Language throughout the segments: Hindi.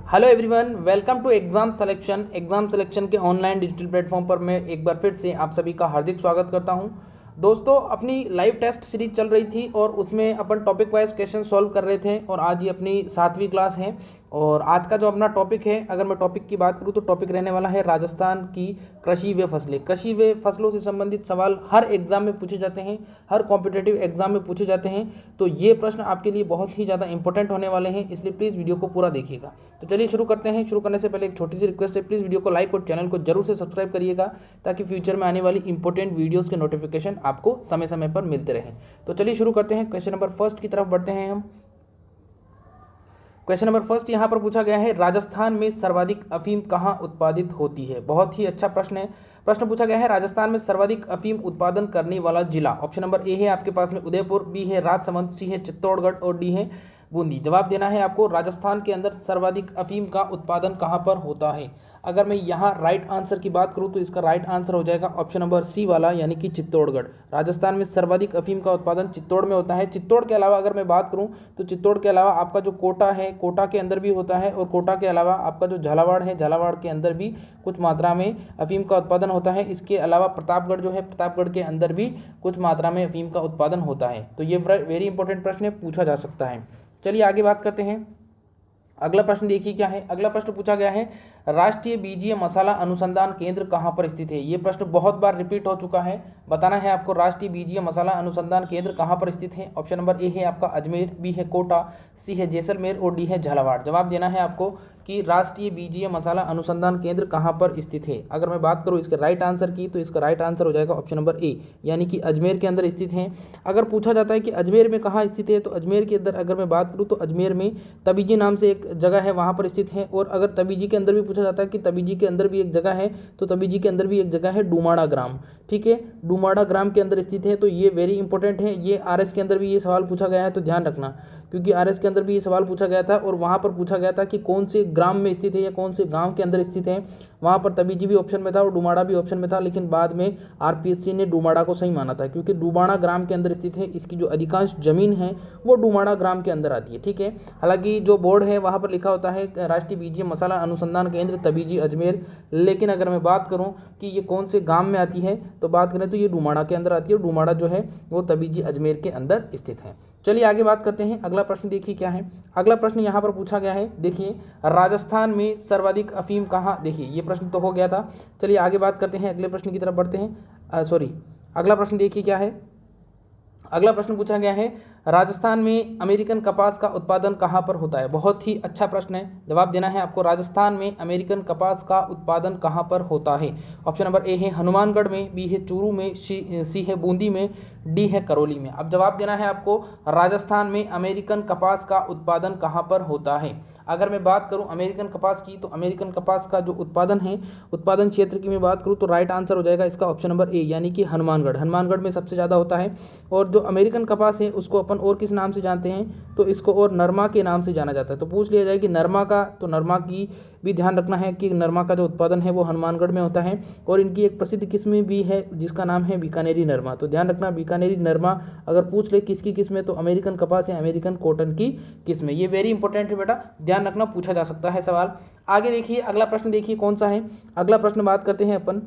Hello everyone, welcome to exam selection के ऑनलाइन डिजिटल प्लेटफॉर्म पर मैं एक बार फिर से आप सभी का हार्दिक स्वागत करता हूं। दोस्तों, अपनी लाइव टेस्ट सीरीज चल रही थी और उसमें अपन टॉपिक वाइज क्वेश्चन सॉल्व कर रहे थे और आज ये अपनी 7वीं क्लास है। और आज का जो अपना टॉपिक है, अगर मैं टॉपिक की बात करूं तो टॉपिक रहने वाला है राजस्थान की कृषि व फसलें। कृषि व फसलों से संबंधित सवाल हर एग्जाम में पूछे जाते हैं, हर कॉम्पिटेटिव एग्जाम में पूछे जाते हैं। तो ये प्रश्न आपके लिए बहुत ही ज़्यादा इंपॉर्टेंट होने वाले हैं, इसलिए प्लीज़ वीडियो को पूरा देखिएगा। तो चलिए शुरू करते हैं। शुरू करने से पहले एक छोटी सी रिक्वेस्ट है, प्लीज़ वीडियो को लाइक और चैनल को जरूर से सब्सक्राइब करिएगा ताकि फ्यूचर में आने वाली इंपॉर्टेंट वीडियोज़ के नोटिफिकेशन आपको समय समय पर मिलते रहें। तो चलिए शुरू करते हैं। क्वेश्चन नंबर फर्स्ट की तरफ बढ़ते हैं हम। क्वेश्चन नंबर फर्स्ट यहाँ पर पूछा गया है, राजस्थान में सर्वाधिक अफीम कहाँ उत्पादित होती है। बहुत ही अच्छा प्रश्न है। प्रश्न पूछा गया है, राजस्थान में सर्वाधिक अफीम उत्पादन करने वाला जिला। ऑप्शन नंबर ए है आपके पास में उदयपुर, बी है राजसमंद, सी है चित्तौड़गढ़ और डी है बूंदी। जवाब देना है आपको, राजस्थान के अंदर सर्वाधिक अफीम का उत्पादन कहाँ पर होता है। अगर मैं यहाँ राइट आंसर की बात करूँ तो इसका राइट आंसर हो जाएगा ऑप्शन नंबर सी वाला, यानी कि चित्तौड़गढ़। राजस्थान में सर्वाधिक अफीम का उत्पादन चित्तौड़ में होता है। चित्तौड़ के अलावा अगर मैं बात करूँ तो चित्तौड़ के अलावा आपका जो कोटा है, कोटा के अंदर भी होता है, और कोटा के अलावा आपका जो झालावाड़ है, झालावाड़ के अंदर भी कुछ मात्रा में अफीम का उत्पादन होता है। इसके अलावा प्रतापगढ़ जो है, प्रतापगढ़ के अंदर भी कुछ मात्रा में अफीम का उत्पादन होता है। तो ये वेरी इंपॉर्टेंट प्रश्न है, पूछा जा सकता है। चलिए आगे बात करते हैं। अगला प्रश्न देखिए क्या है। अगला प्रश्न पूछा गया है, राष्ट्रीय बीजीय मसाला अनुसंधान केंद्र कहाँ पर स्थित है। ये प्रश्न बहुत बार रिपीट हो चुका है। बताना है आपको, राष्ट्रीय बीजीय मसाला अनुसंधान केंद्र कहाँ पर स्थित है। ऑप्शन नंबर ए है आपका अजमेर, बी है कोटा, सी है जैसलमेर और डी है झालावाड़। जवाब देना है आपको कि राष्ट्रीय बीजीय मसाला अनुसंधान केंद्र कहाँ पर स्थित है। अगर मैं बात करूँ इसके राइट आंसर की तो इसका राइट आंसर हो जाएगा ऑप्शन नंबर ए, यानी कि अजमेर के अंदर स्थित है। अगर पूछा जाता है कि अजमेर में कहाँ स्थित है, तो अजमेर के अंदर अगर मैं बात करूँ तो अजमेर में तबीजी नाम से एक जगह है, वहाँ पर स्थित है। और अगर तबीजी के अंदर भी पूछा जाता है कि तबीजी के अंदर भी एक जगह है, तो तबीजी के अंदर भी एक जगह है डूमाड़ा ग्राम। ठीक है, डूमाड़ा ग्राम के अंदर स्थित है। तो ये वेरी इंपॉर्टेंट है। ये आरएस के अंदर भी ये सवाल पूछा गया है, तो ध्यान रखना, क्योंकि आरएस के अंदर भी ये सवाल पूछा गया था और वहाँ पर पूछा गया था कि कौन से ग्राम में स्थित है या कौन से गांव के अंदर स्थित है। वहाँ पर तबीजी भी ऑप्शन में था और डूमाड़ा भी ऑप्शन में था, लेकिन बाद में आरपीएससी ने डूमाड़ा को सही माना था, क्योंकि डूमाड़ा ग्राम के अंदर स्थित है। इसकी जो अधिकांश जमीन है वो डूमाड़ा ग्राम के अंदर आती है। ठीक है, हालांकि जो बोर्ड है वहाँ पर लिखा होता है राष्ट्रीय बीजीय मसाला अनुसंधान केंद्र तबीजी अजमेर, लेकिन अगर मैं बात करूँ कि ये कौन से गाँव में आती है तो बात करें तो ये डूमाड़ा के अंदर आती है। डूमाड़ा जो है वो तबीजी अजमेर के अंदर स्थित है। चलिए आगे बात करते हैं। अगला प्रश्न देखिए क्या है। अगला प्रश्न यहाँ पर पूछा गया है, देखिए राजस्थान में सर्वाधिक अफीम कहाँ। देखिए ये प्रश्न तो हो गया था। चलिए आगे बात करते हैं, अगले प्रश्न की तरफ बढ़ते हैं। अगला प्रश्न देखिए क्या है। अगला प्रश्न पूछा गया है, राजस्थान में अमेरिकन कपास का उत्पादन कहाँ पर होता है। बहुत ही अच्छा प्रश्न है। जवाब देना है आपको, राजस्थान में अमेरिकन कपास का उत्पादन कहाँ पर होता है। ऑप्शन नंबर ए है हनुमानगढ़ में, बी है चूरू में, सी है बूंदी में, डी है करौली में। अब जवाब देना है आपको, राजस्थान में अमेरिकन कपास का उत्पादन कहाँ पर होता है। अगर मैं बात करूं अमेरिकन कपास की, तो अमेरिकन कपास का जो उत्पादन है, उत्पादन क्षेत्र की मैं बात करूं तो राइट आंसर हो जाएगा इसका ऑप्शन नंबर ए, यानी कि हनुमानगढ़। हनुमानगढ़ में सबसे ज़्यादा होता है। और जो अमेरिकन कपास है उसको अपन और किस नाम से जानते हैं, तो इसको और नरमा के नाम से जाना जाता है। तो पूछ लिया जाए कि नरमा का, तो नरमा की भी ध्यान रखना है कि नरमा का जो उत्पादन है वो हनुमानगढ़ में होता है। और इनकी एक प्रसिद्ध किस्म भी है जिसका नाम है बीकानेरी नरमा। तो ध्यान रखना, बीकानेरी नरमा अगर पूछ ले किसकी किस्म है तो अमेरिकन कपास या अमेरिकन कॉटन की किस्म है। ये वेरी इंपॉर्टेंट है बेटा, ध्यान रखना, पूछा जा सकता है सवाल। आगे देखिए, अगला प्रश्न देखिए कौन सा है। अगला प्रश्न बात करते हैं अपन।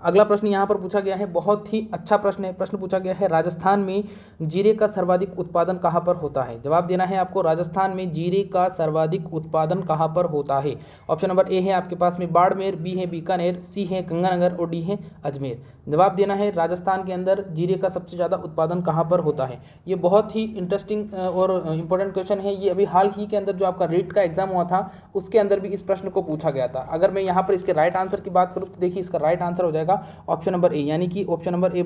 अगला प्रश्न यहाँ पर पूछा गया है, बहुत ही अच्छा प्रश्न है। प्रश्न पूछा गया है, राजस्थान में जीरे का सर्वाधिक उत्पादन कहाँ पर होता है। जवाब देना है आपको, राजस्थान में जीरे का सर्वाधिक उत्पादन कहाँ पर होता है। ऑप्शन नंबर ए है आपके पास में बाड़मेर, बी है बीकानेर, सी है गंगानगर और डी है अजमेर। जवाब देना है, राजस्थान के अंदर जीरे का सबसे ज़्यादा उत्पादन कहाँ पर होता है। ये बहुत ही इंटरेस्टिंग और इंपॉर्टेंट क्वेश्चन है। ये अभी हाल ही के अंदर जो आपका रीट का एग्जाम हुआ था उसके अंदर भी इस प्रश्न को पूछा गया था। अगर मैं यहाँ पर इसके राइट आंसर की बात करूँ तो देखिए इसका राइट आंसर हो जाएगा ऑप्शन नंबर ए, यानी कि ऑप्शन नंबर ए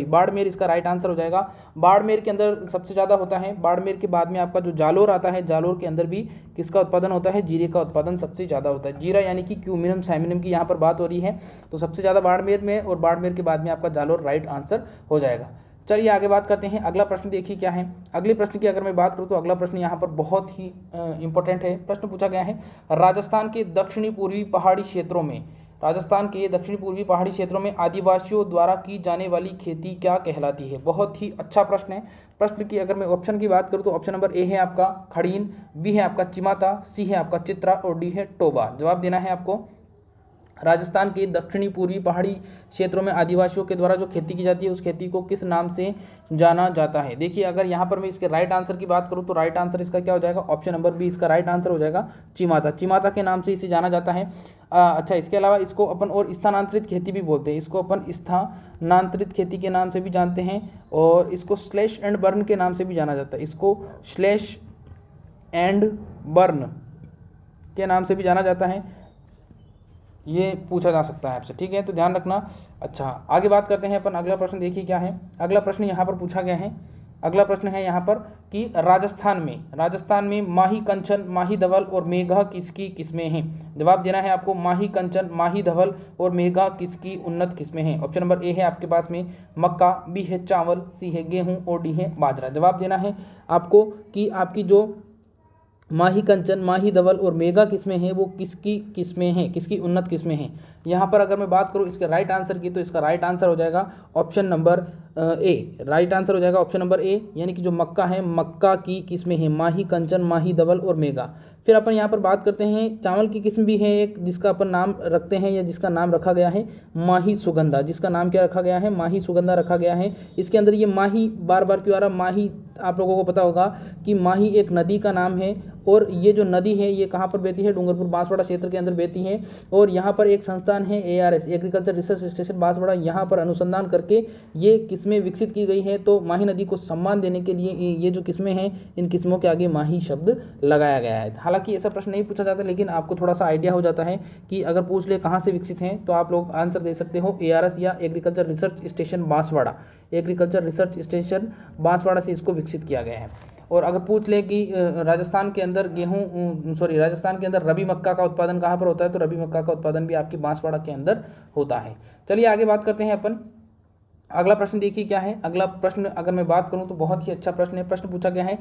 बाड़मेर इसका राइट आंसर हो जाएगा। बाड़मेर के अंदर सबसे ज़्यादा होता है। बाड़मेर के बाद में आपका जो जालोर आता है, जालोर के अंदर भी किसका उत्पादन होता है, जीरे का उत्पादन सबसे ज़्यादा होता है। जीरा यानी कि क्यूमिनम सैमिनम की यहाँ पर बात हो रही है, तो सबसे ज़्यादा बाड़मेर में और बाड़मेर के बाद में आपका जालोर राइट आंसर हो जाएगा। चलिए आगे बात करते हैं। अगला प्रश्न देखिए क्या है। अगले प्रश्न की अगर मैं बात करूं तो अगला प्रश्न यहाँ पर बहुत ही इंपॉर्टेंट है। प्रश्न पूछा गया है, राजस्थान के दक्षिणी पूर्वी पहाड़ी क्षेत्रों में राजस्थान के दक्षिण पूर्वी पहाड़ी क्षेत्रों में आदिवासियों द्वारा की जाने वाली खेती क्या कहलाती है? बहुत ही अच्छा प्रश्न है। प्रश्न की अगर मैं ऑप्शन की बात करूं तो ऑप्शन नंबर ए है आपका खड़ीन, बी है आपका चिमाता, सी है आपका चित्रा और डी है टोबा। जवाब देना है आपको। राजस्थान के दक्षिणी पूर्वी पहाड़ी क्षेत्रों में आदिवासियों के द्वारा जो खेती की जाती है उस खेती को किस नाम से जाना जाता है? देखिए, अगर यहाँ पर मैं इसके राइट आंसर की बात करूँ तो राइट आंसर इसका क्या हो जाएगा? ऑप्शन नंबर बी इसका राइट आंसर हो जाएगा, चिमाता। चिमाता के नाम से इसे जाना जाता है। अच्छा, इसके अलावा इसको अपन और स्थानांतरित खेती भी बोलते हैं। इसको अपन स्थानांतरित खेती के नाम से भी जानते हैं और इसको स्लैश एंड बर्न के नाम से भी जाना जाता है। इसको स्लैश एंड बर्न के नाम से भी जाना जाता है। ये पूछा जा सकता है आपसे, ठीक है, तो ध्यान रखना। अच्छा, आगे बात करते हैं अपन। अगला प्रश्न देखिए क्या है। अगला प्रश्न यहाँ पर पूछा गया है। अगला प्रश्न है यहाँ पर कि राजस्थान में माही कंचन, माही धवल और मेघा किसकी किस्में हैं? जवाब देना है आपको। माही कंचन, माही धवल और मेघा किसकी उन्नत किस्में हैं? ऑप्शन नंबर ए है आपके पास में मक्का, बी है चावल, सी है गेहूं और डी है बाजरा। जवाब देना है आपको कि आपकी जो माही कंचन, माही धवल और मेगा किस्में हैं वो किसकी किस्में हैं, किसकी उन्नत किस्में हैं? यहाँ पर अगर मैं बात करूँ इसके राइट आंसर की तो इसका राइट आंसर हो जाएगा option number A. Right answer हो जाएगा ऑप्शन नंबर ए, यानी कि जो मक्का है, मक्का की किस्में हैं माही कंचन, माही धवल और मेगा। फिर अपन यहाँ पर बात करते हैं चावल की किस्म भी है एक, जिसका अपन नाम रखते हैं या जिसका नाम रखा गया है माही सुगंधा। जिसका नाम क्या रखा गया है? माही सुगंधा रखा गया है। इसके अंदर ये माही बार बार क्यों आ रहा? माही, आप लोगों को पता होगा कि माही एक नदी का नाम है और ये जो नदी है ये कहाँ पर बहती है? डूंगरपुर बांसवाड़ा क्षेत्र के अंदर बहती है। और यहाँ पर एक संस्थान है ARS, agriculture research station Banswara, यहाँ पर अनुसंधान करके ये किस्में विकसित की गई है। तो माही नदी को सम्मान देने के लिए ये जो किस्में हैं इन किस्मों के आगे माही शब्द लगाया गया है। हालांकि ऐसा प्रश्न नहीं पूछा जाता, लेकिन आपको थोड़ा सा आइडिया हो जाता है कि अगर पूछ ले कहाँ से विकसित हैं तो आप लोग आंसर दे सकते हो ARS या agriculture research station Banswara. Agriculture research station Banswara से इसको विकसित किया गया है। और अगर पूछ ले कि राजस्थान के अंदर राजस्थान के अंदर रबी मक्का का उत्पादन कहाँ पर होता है, तो रबी मक्का का उत्पादन भी आपकी बांसवाड़ा के अंदर होता है। चलिए आगे बात करते हैं अपन। अगला प्रश्न देखिए क्या है। अगला प्रश्न अगर मैं बात करूं तो बहुत ही अच्छा प्रश्न है। प्रश्न पूछा गया है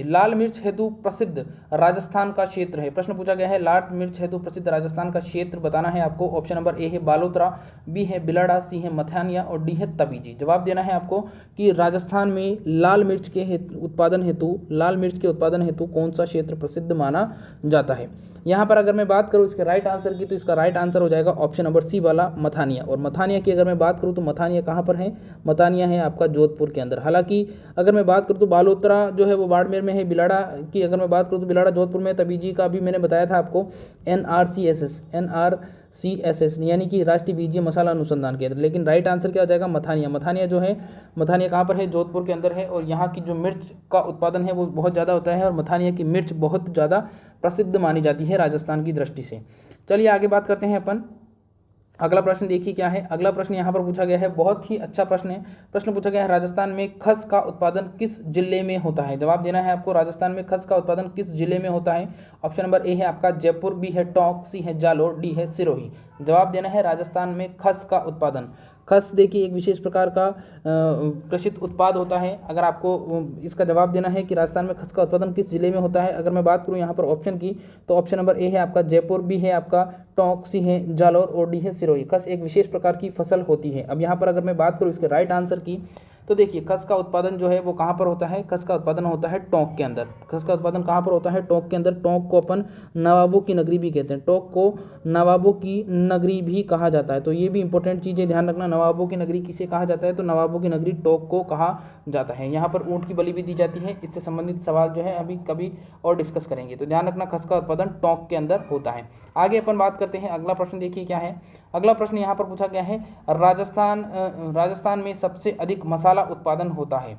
लाल मिर्च हेतु प्रसिद्ध राजस्थान का क्षेत्र है। प्रश्न पूछा गया है लाल मिर्च हेतु प्रसिद्ध राजस्थान का क्षेत्र बताना है आपको। ऑप्शन नंबर ए है बालोतरा, बी है बिलाड़ा, सी है मथानिया और डी है तबीजी। जवाब देना है आपको कि राजस्थान में लाल मिर्च के उत्पादन हेतु कौन सा क्षेत्र प्रसिद्ध माना जाता है? यहाँ पर अगर मैं बात करूँ इसके राइट आंसर की तो इसका राइट आंसर हो जाएगा ऑप्शन नंबर सी वाला मथानिया। और मथानिया की अगर मैं बात करूँ तो मथानिया कहाँ पर है? मथानिया है आपका जोधपुर के अंदर। हालांकि अगर मैं बात करूँ तो बालोतरा जो है वो बाड़मेर में है। बिलाड़ा की अगर मैं बात करूँ तो बिलाड़ा जोधपुर में। तबीजी का भी मैंने बताया था आपको NRCSS यानी कि राष्ट्रीय बीजीय मसाला अनुसंधान केंद्र। लेकिन राइट आंसर क्या हो जाएगा? मथानिया। मथानिया जो है, मथानिया कहाँ पर है? जोधपुर के अंदर है। और यहाँ की जो मिर्च का उत्पादन है वो बहुत ज़्यादा होता है और मथानिया की मिर्च बहुत ज़्यादा प्रसिद्ध मानी जाती है राजस्थान की दृष्टि से। चलिए आगे बात करते हैं अपन। अगला प्रश्न देखिए क्या है। अगला प्रश्न यहाँ पर पूछा गया है, बहुत ही अच्छा प्रश्न है। प्रश्न पूछा गया है राजस्थान में खस का उत्पादन किस जिले में होता है? जवाब देना है आपको। राजस्थान में खस का उत्पादन किस जिले में होता है? ऑप्शन नंबर ए है आपका जयपुर, बी है टोंक, सी है जालोर, डी है सिरोही। जवाब देना है राजस्थान में खस का उत्पादन। खस देखिए एक विशेष प्रकार का कृषि उत्पाद होता है। अगर आपको इसका जवाब देना है कि राजस्थान में खस का उत्पादन किस जिले में होता है, अगर मैं बात करूं यहाँ पर ऑप्शन की तो ऑप्शन नंबर ए है आपका जयपुर, बी है आपका टोंक, सी है जालौर और डी है सिरोही। खस एक विशेष प्रकार की फसल होती है। अब यहाँ पर अगर मैं बात करूँ इसके राइट आंसर की तो देखिए खस का उत्पादन जो है वो कहाँ पर होता है? खस का उत्पादन होता है टोंक के अंदर। खस का उत्पादन कहाँ पर होता है? टोंक के अंदर। टोंक को अपन नवाबों की नगरी भी कहते हैं। टोंक को नवाबों की नगरी भी कहा जाता है। तो ये भी इंपॉर्टेंट चीज़ें ध्यान रखना। नवाबों की नगरी किसे कहा जाता है? तो नवाबों की नगरी टोंक को कहा जाता है। यहाँ पर ऊँट की बलि भी दी जाती है। इससे संबंधित सवाल जो है अभी कभी और डिस्कस करेंगे। तो ध्यान रखना खस का उत्पादन टोंक के अंदर होता है। आगे अपन बात करते हैं। अगला प्रश्न देखिए क्या है। अगला प्रश्न यहाँ पर पूछा गया है राजस्थान में सबसे अधिक मसाला उत्पादन होता है।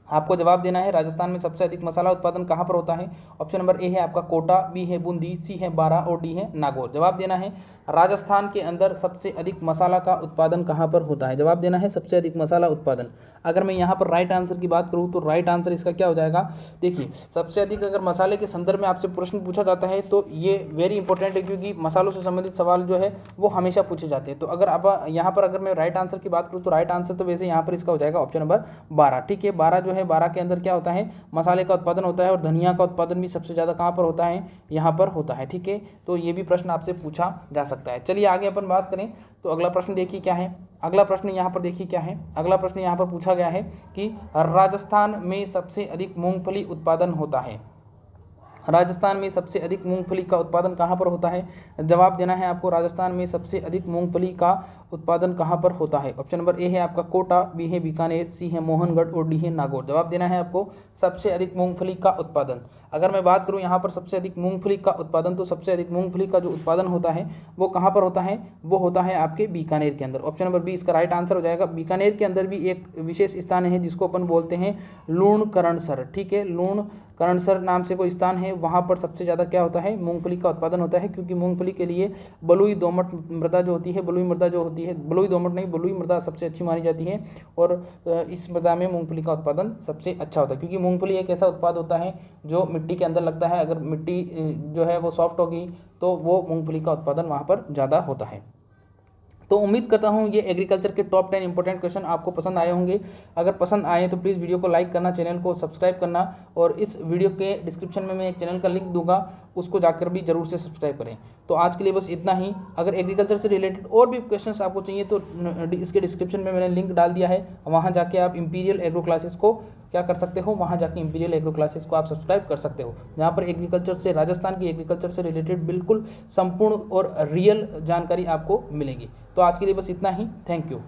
आपको जवाब देना है राजस्थान में सबसे अधिक मसाला उत्पादन कहाँ पर होता है? ऑप्शन नंबर ए है आपका कोटा, बी है बूंदी, सी है बारा और डी है नागौर। जवाब देना है राजस्थान के अंदर सबसे अधिक मसाला का उत्पादन कहाँ पर होता है? जवाब देना है सबसे अधिक मसाला उत्पादन। अगर मैं यहाँ पर राइट आंसर की बात करूँ तो राइट आंसर इसका क्या हो जाएगा? देखिए सबसे अधिक अगर मसाले के संदर्भ में आपसे प्रश्न पूछा जाता है तो ये वेरी इंपॉर्टेंट है, क्योंकि मसालों से संबंधित सवाल जो है वो हमेशा पूछे जाते हैं। तो अगर आप यहाँ पर अगर मैं राइट आंसर की बात करूँ तो राइट आंसर तो वैसे यहाँ पर इसका हो जाएगा ऑप्शन नंबर 12। ठीक है, 12 जो है 12 के अंदर क्या होता है, मसाले का उत्पादन होता है और धनिया का उत्पादन भी सबसे ज़्यादा कहाँ पर होता है, यहाँ पर होता है। ठीक है, तो ये भी प्रश्न आपसे पूछा जा सकता है। चलिए आगे अपन बात करें तो अगला प्रश्न देखिए क्या है। अगला प्रश्न यहाँ पर देखिए क्या है। अगला प्रश्न यहाँ पर पूछा गया है कि राजस्थान में सबसे अधिक मूंगफली उत्पादन होता है। राजस्थान में सबसे अधिक मूंगफली का उत्पादन कहाँ पर होता है? जवाब देना है आपको, राजस्थान में सबसे अधिक मूंगफली का उत्पादन कहाँ पर होता है। ऑप्शन नंबर ए है आपका कोटा, बी है बीकानेर, सी है मोहनगढ़ और डी है नागौर। जवाब देना है आपको सबसे अधिक मूंगफली का उत्पादन। अगर मैं बात करूँ यहाँ पर सबसे अधिक मूंगफली का उत्पादन, तो सबसे अधिक मूंगफली का जो उत्पादन होता है वो कहाँ पर होता है, वो होता है आपके बीकानेर के अंदर। ऑप्शन नंबर बी इसका राइट आंसर हो जाएगा। बीकानेर के अंदर भी एक विशेष स्थान है जिसको अपन बोलते हैं लूणकरणसर। ठीक है, लूणकरणसर नाम से कोई स्थान है, वहाँ पर सबसे ज़्यादा क्या होता है, मूंगफली का उत्पादन होता है, क्योंकि मूंगफली के लिए बलुई दोमट मृदा जो होती है, बलुई मृदा जो होती है, बलुई दोमट नहीं, बलुई मृदा सबसे अच्छी मानी जाती है और इस मृदा में मूंगफली का उत्पादन सबसे अच्छा होता है, क्योंकि मूंगफली एक ऐसा उत्पाद होता है जो मिट्टी के अंदर लगता है। अगर मिट्टी जो है वो सॉफ्ट होगी तो वो मूंगफली का उत्पादन वहाँ पर ज़्यादा होता है। तो उम्मीद करता हूँ ये एग्रीकल्चर के टॉप 10 इंपॉर्टेंट क्वेश्चन आपको पसंद आए होंगे। अगर पसंद आए तो प्लीज़ वीडियो को लाइक करना, चैनल को सब्सक्राइब करना और इस वीडियो के डिस्क्रिप्शन में मैं एक चैनल का लिंक दूंगा, उसको जाकर भी जरूर से सब्सक्राइब करें। तो आज के लिए बस इतना ही। अगर एग्रीकल्चर से रिलेटेड और भी क्वेश्चंस आपको चाहिए तो इसके डिस्क्रिप्शन में मैंने लिंक डाल दिया है, वहाँ जाके आप इंपीरियल एग्रो क्लासेस को क्या कर सकते हो, वहाँ जाके इंपीरियल एग्रो क्लासेस को आप सब्सक्राइब कर सकते हो, जहाँ पर एग्रीकल्चर से, राजस्थान की एग्रीकल्चर से रिलेटेड बिल्कुल संपूर्ण और रियल जानकारी आपको मिलेगी। तो आज के लिए बस इतना ही। Thank you.